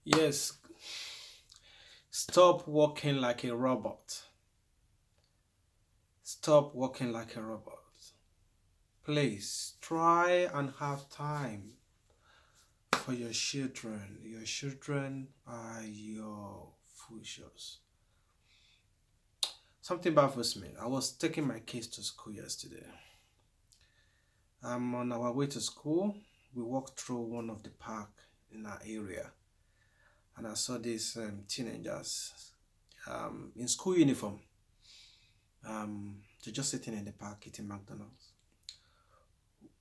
Yes, stop walking like a robot. Stop walking like a robot. Please try and have time for your children. Your children are your futures. Something baffles me. I was taking my kids to school yesterday. On our way to school. We walked through one of the park in our area, and I saw these teenagers in school uniform. They're just sitting in the park eating McDonald's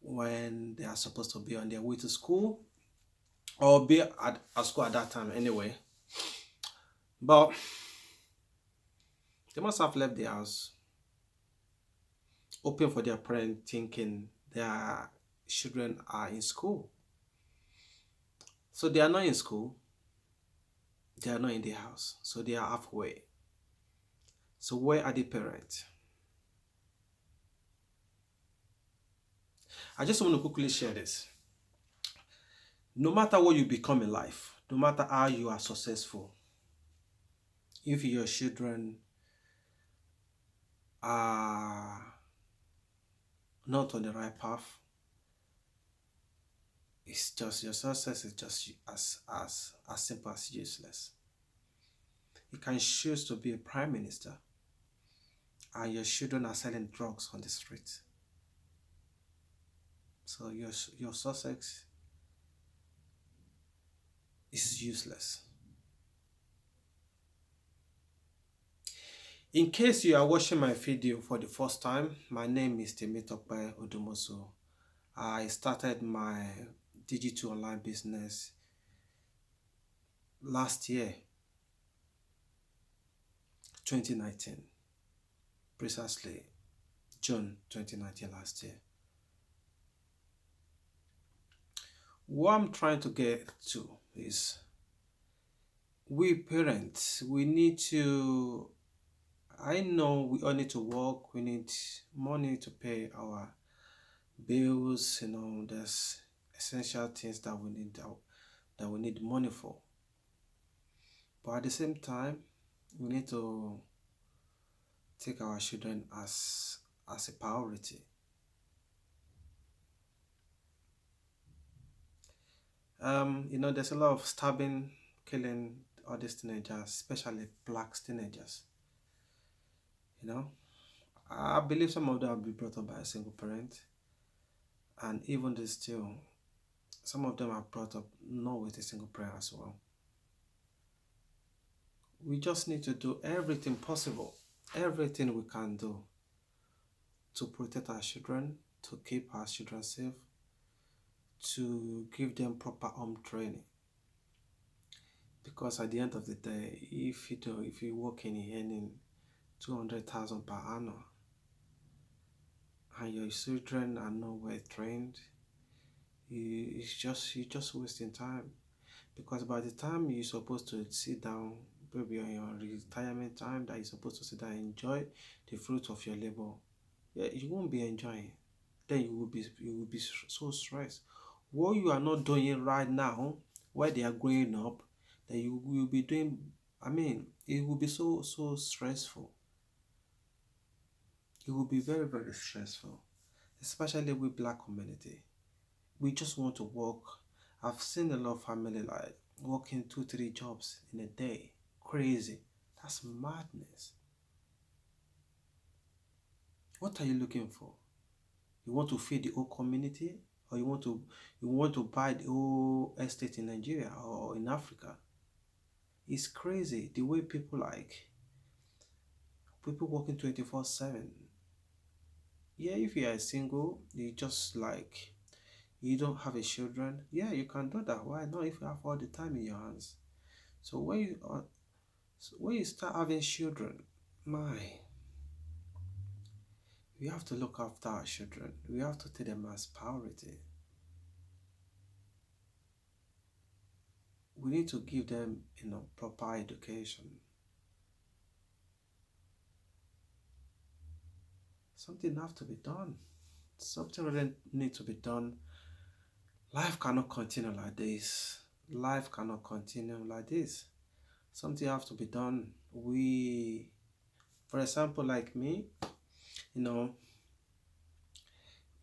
when they are supposed to be on their way to school or be at school at that time anyway. But they must have left the house open for their parents, thinking their children are in school. So they are not in school, they are not in the house, so they are halfway. So where are the parents? I just want to quickly share this. No matter what you become in life, no matter how you are successful, if your children are not on the right path, it's just your success is just as simple as useless. You can choose to be a prime minister and your children are selling drugs on the street. So your success is useless. In case you are watching my video for the first time, my name is Temitope Odumosu. I started my digital online business last year, 2019, precisely June 2019 last year. What I'm trying to get to is we parents, we need to, I know we all need to work, we need money to pay our bills, there's essential things that we need money for. But at the same time, we need to take our children as a priority. There's a lot of stabbing, killing all these teenagers, especially black teenagers. I believe some of them will be brought up by a single parent, and even they still, some of them are brought up not with a single parent as well. We just need to do everything possible, everything we can do to protect our children, to keep our children safe, to give them proper home training. Because at the end of the day, if you work in earning 200,000 per annum and your children are not well trained, you're just wasting time. Because by the time you're supposed to sit down, maybe on your retirement time, that you're supposed to sit down and enjoy the fruit of your labor, yeah, you won't be enjoying. Then you will be so stressed. What you are not doing right now, while they are growing up, that you will be doing. I mean, it will be so stressful. It will be very very stressful, especially with black community. We just want to work. I've seen a lot of family like working 2 3 jobs in a day. Crazy. That's madness. What are you looking for? You want to feed the whole community, or you want to buy the whole estate in Nigeria or in Africa? It's crazy the way people working 24/7. Yeah, if you are single, you just like you don't have a children. Yeah, you can do that. Why not if you have all the time in your hands? So when you start having children, my we have to look after our children. We have to take them as priority. We need to give them proper education. Something have to be done. Something really need to be done. Life cannot continue like this. Life cannot continue like this. Something have to be done. We, for example, like me, you know,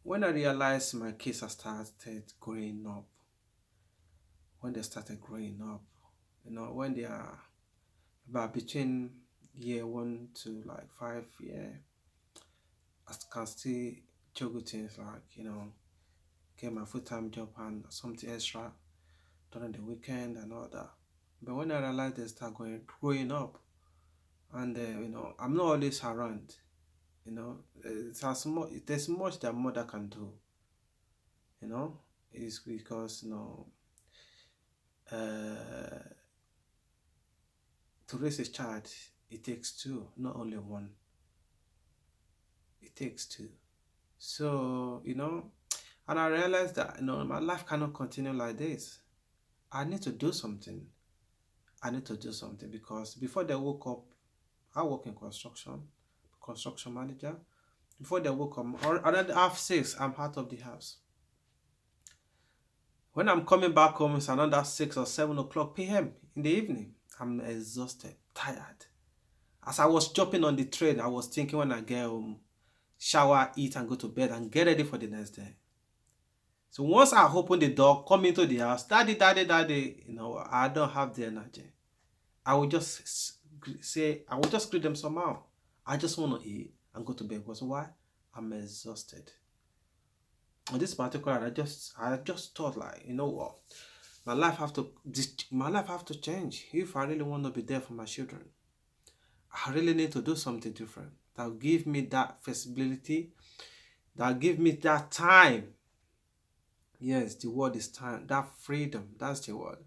when I realized my kids have started growing up, when they started growing up, when they are about between year 1 to like 5 year, I can still juggle things like, get my full-time job and something extra during the weekend and all that. But when I realized they start growing up, and I'm not always around, it's as much, there's much that mother can do, you know, it's because uh, to raise a child, it takes two, not only one. It takes two. So and I realized that my life cannot continue like this. I need to do something. I need to do something because before they woke up, I work in construction manager. Before they woke up, or around half 6, I'm out of the house. When I'm coming back home, it's another 6 or 7 o'clock p.m. in the evening. I'm exhausted, tired. As I was jumping on the train, I was thinking when I get home, shower, eat, and go to bed and get ready for the next day. So once I open the door, come into the house, daddy, daddy, daddy, I don't have the energy. I will just say, I will just greet them somehow. I just want to eat and go to bed. Because why? I'm exhausted. On this particular, I just thought like, you know what? My life have to change if I really want to be there for my children. I really need to do something different that will give me that flexibility, that will give me that time. Yes, the word is time. That freedom, that's the word.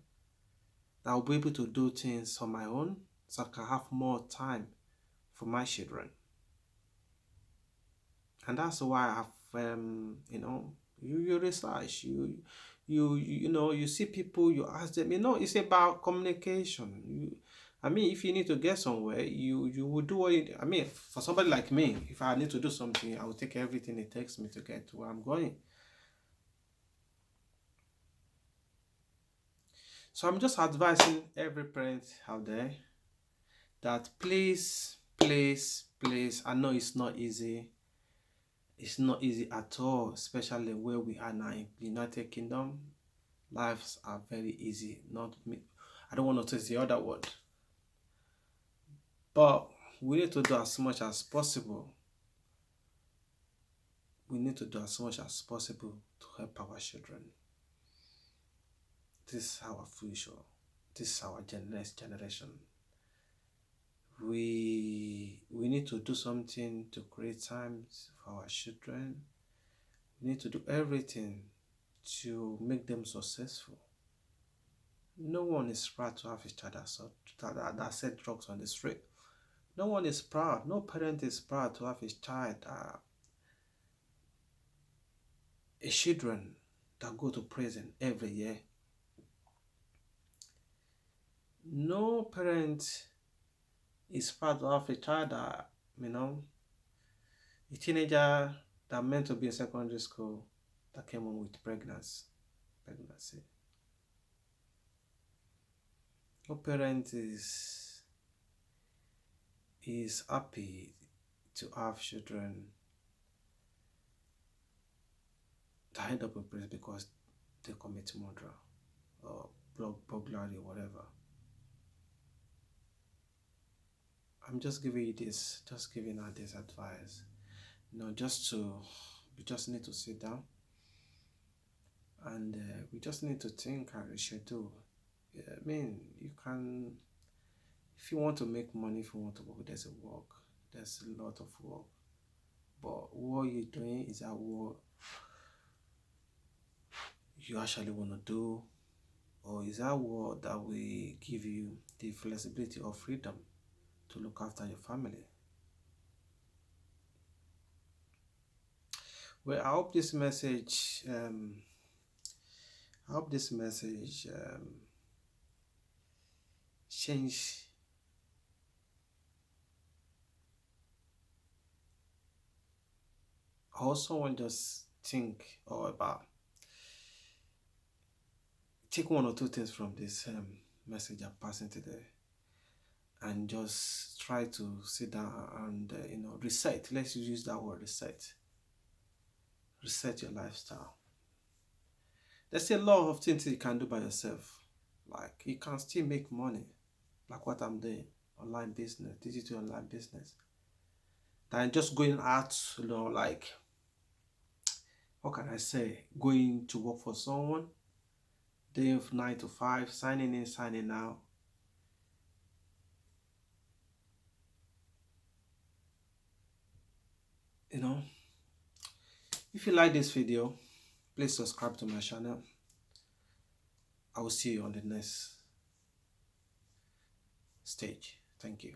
That I'll be able to do things on my own so I can have more time for my children. And that's why I have, you research, you see people, you ask them, it's about communication. I mean, if you need to get somewhere, you will do I mean, for somebody like me, if I need to do something, I will take everything it takes me to get to where I'm going. So I'm just advising every parent out there that please, please, please, I know it's not easy. It's not easy at all, especially where we are now in the United Kingdom. Lives are very easy. Not me. I don't want to say the other word. But we need to do as much as possible. We need to do as much as possible to help our children. This is our future. This is our next generation. We need to do something to create time for our children. We need to do everything to make them successful. No one is proud to have a child that sell drugs on the street. No one is proud. No parent is proud to have a child, a children that go to prison every year. No parent is proud to have a child that, a teenager that meant to be in secondary school that came home with pregnancy. No parent is happy to have children that end up in prison because they commit murder or burglary or whatever. I'm just giving her this advice. We just need to sit down and we just need to think and reschedule. I mean, you can, if you want to make money, if you want to work, there's a lot of work. But what you're doing is that what you actually want to do, or is that what that will give you the flexibility or freedom to look after your family? Well, I hope this message change or someone just think or about take one or two things from this message I'm passing today, and just try to sit down and reset. Let's use that word, reset. Reset your lifestyle. There's a lot of things you can do by yourself. Like you can still make money, like what I'm doing, online business, digital online business. Than just going out, like what can I say? Going to work for someone, day of 9 to 5, signing in, signing out. You know, if you like this video, please subscribe to my channel. I will see you on the next stage. Thank you.